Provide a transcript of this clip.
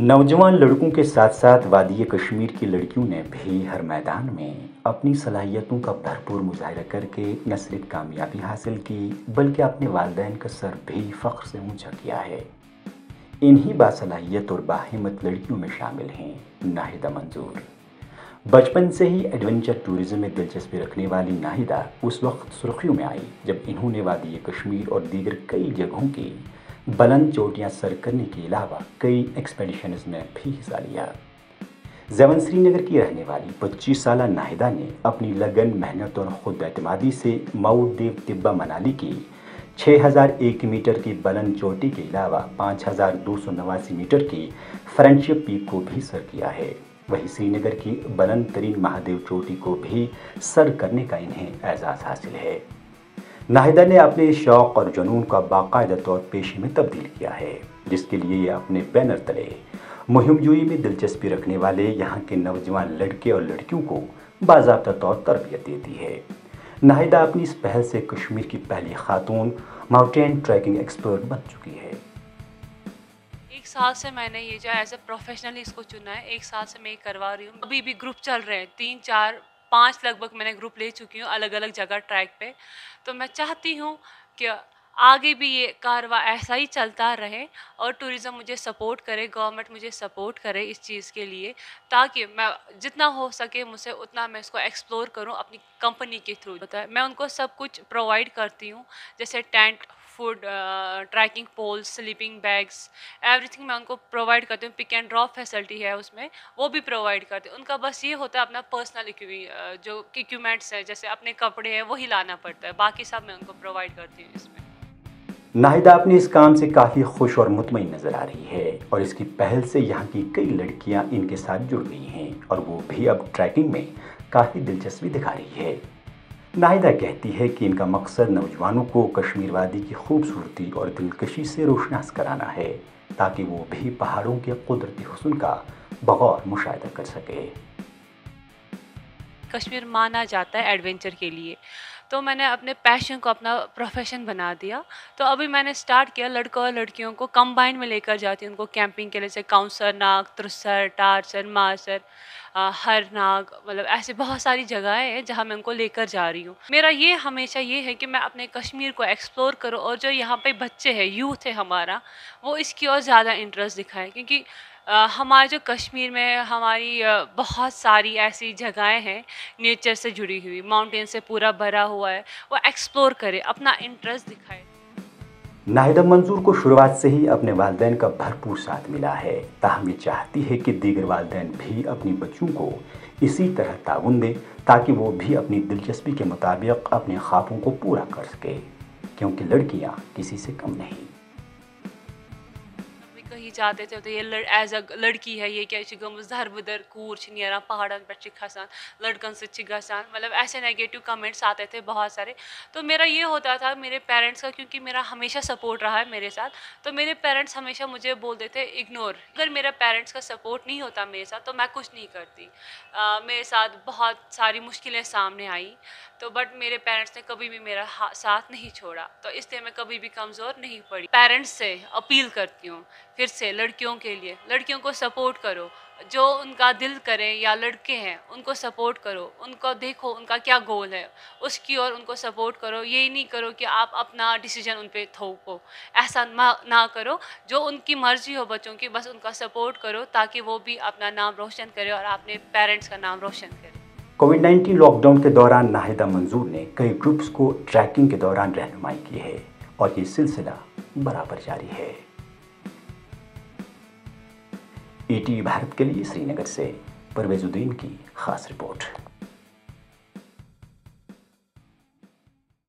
नौजवान लड़कों के साथ साथ वादी कश्मीर की लड़कियों ने भी हर मैदान में अपनी सलाहियतों का भरपूर मुजाहिरा करके न सिर्फ कामयाबी हासिल की बल्कि अपने वालिदैन का सर भी फ़ख्र से ऊंचा किया है। इन्हीं बासलाहियत और बाहिम्मत लड़कियों में शामिल हैं नाहिदा मंजूर। बचपन से ही एडवेंचर टूरिज़्म में दिलचस्पी रखने वाली नाहिदा उस वक्त सुर्खियों में आई जब इन्होंने वादी कश्मीर और दीगर कई जगहों की बुलंद चोटियां सर करने के अलावा कई एक्सपेडिशंस में भी हिस्सा लिया। ज़ेवन श्रीनगर की रहने वाली 25 साला नाहिदा ने अपनी लगन, मेहनत और खुद एतमादी से माउंट देव तिब्बा मनाली की 6001 मीटर की बुलंद चोटी के अलावा 5289 मीटर की फ्रेंडशिप पीक को भी सर किया है। वहीं श्रीनगर की बुलंद तरीन महादेव चोटी को भी सर करने का इन्हें एजाज़ हासिल है। नाहिदा ने अपने शौक़ और जुनून का बाकायदा तौर पेशे में तब्दील किया है, जिसके लिए ये अपने बैनर तले मुहिम जोई में दिलचस्पी रखने वाले यहाँ के नौजवान लड़के और लड़कियों को बाज़ाब्ता तौर तरबियत देती है। नाहिदा अपनी इस पहल से कश्मीर की पहली खातून माउंटेन ट्रैकिंग एक्सपर्ट बन चुकी है। 1 साल से मैंने ये जो एज ए प्रोफेशनली इसको चुना है। 1 साल से मैं ये करवा रही हूँ। अभी भी ग्रुप चल रहे हैं, 3, 4, 5 लगभग मैंने ग्रुप ले चुकी हूँ अलग अलग जगह ट्रैक पे। तो मैं चाहती हूँ कि आगे भी ये कारवा ऐसा ही चलता रहे और टूरिज़्म मुझे सपोर्ट करे, गवर्नमेंट मुझे सपोर्ट करे इस चीज़ के लिए, ताकि मैं जितना हो सके मुझसे उतना मैं इसको एक्सप्लोर करूं अपनी कंपनी के थ्रू। होता है मैं उनको सब कुछ प्रोवाइड करती हूं, जैसे tent, food, trekking poles, sleeping bags, everything मैं उनको प्रोवाइड करती हूँ। पिक एंड ड्रॉप फैसिलिटी है उसमें, वो भी प्रोवाइड करती हूँ। उनका बस ये होता है अपना पर्सनल जो इक्विपमेंट्स है, जैसे अपने कपड़े हैं वही लाना पड़ता है, बाकी सब मैं उनको प्रोवाइड करती हूँ इसमें। नाहिदा अपने इस काम से काफ़ी खुश और मुतमईन नज़र आ रही है और इसकी पहल से यहाँ की कई लड़कियाँ इनके साथ जुड़ गई हैं और वो भी अब ट्रैकिंग में काफ़ी दिलचस्पी दिखा रही है। नाहिदा कहती है कि इनका मकसद नौजवानों को कश्मीर वादी की खूबसूरती और दिलकशी से रोशनास कराना है, ताकि वो भी पहाड़ों के कुदरती हुस्न का बगौर मुशाहिदा कर सके। कश्मीर माना जाता है एडवेंचर के लिए, तो मैंने अपने पैशन को अपना प्रोफेशन बना दिया। तो अभी मैंने स्टार्ट किया, लड़कों और लड़कियों को कंबाइन में लेकर जाती हूँ उनको कैंपिंग के लिए, जैसे काउंसर नाग, तुरसर, टारसर, मासर, हरनाग, मतलब ऐसे बहुत सारी जगहें हैं जहाँ मैं उनको लेकर जा रही हूँ। मेरा ये हमेशा ये है कि मैं अपने कश्मीर को एक्सप्लोर करूँ और जो यहाँ पे बच्चे हैं, यूथ है हमारा, वो इसकी और ज़्यादा इंटरेस्ट दिखाएं, क्योंकि हमारे जो कश्मीर में हमारी बहुत सारी ऐसी जगहें हैं नेचर से जुड़ी हुई, माउंटेन से पूरा भरा हुआ है, वो एक्सप्लोर करे, अपना इंटरेस्ट दिखाए। नाहिदा मंजूर को शुरुआत से ही अपने वालिदैन का भरपूर साथ मिला है, ताहम ये चाहती है कि दीगर वालिदैन भी अपनी बच्चों को इसी तरह ताउन दें, ताकि वो भी अपनी दिलचस्पी के मुताबिक अपने ख्वाबों को पूरा कर सके, क्योंकि लड़कियां किसी से कम नहीं। कहीं जाते थे तो ये एज अ लड़की है, ये क्या गमज दर कूर नेरान पहाड़न पे खसान, लड़कन से गसान, मतलब ऐसे नेगेटिव कमेंट्स आते थे बहुत सारे। तो मेरा ये होता था मेरे पेरेंट्स का, क्योंकि मेरा हमेशा सपोर्ट रहा है मेरे साथ, तो मेरे पेरेंट्स हमेशा मुझे बोलते थे इग्नोर। अगर मेरा पेरेंट्स का सपोर्ट नहीं होता मेरे साथ तो मैं कुछ नहीं करती। मेरे साथ बहुत सारी मुश्किलें सामने आई, तो बट मेरे पेरेंट्स ने कभी भी मेरा साथ नहीं छोड़ा, तो इसलिए मैं कभी भी कमज़ोर नहीं पड़ी। पेरेंट्स से अपील करती हूँ फिर से, लड़कियों के लिए, लड़कियों को सपोर्ट करो, जो उनका दिल करे, या लड़के हैं उनको सपोर्ट करो, उनको देखो उनका क्या गोल है उसकी और उनको सपोर्ट करो। ये नहीं करो कि आप अपना डिसीजन उन पर थोपो, ऐसा ना करो। जो उनकी मर्जी हो बच्चों की, बस उनका सपोर्ट करो ताकि वो भी अपना नाम रोशन करे और अपने पेरेंट्स का नाम रोशन करे। कोविड-19 लॉकडाउन के दौरान नाहिदा मंजूर ने कई ग्रुप्स को ट्रैकिंग के दौरान रहनुमाई की है और ये सिलसिला बराबर जारी है। ETV भारत के लिए श्रीनगर से परवेजुद्दीन की खास रिपोर्ट।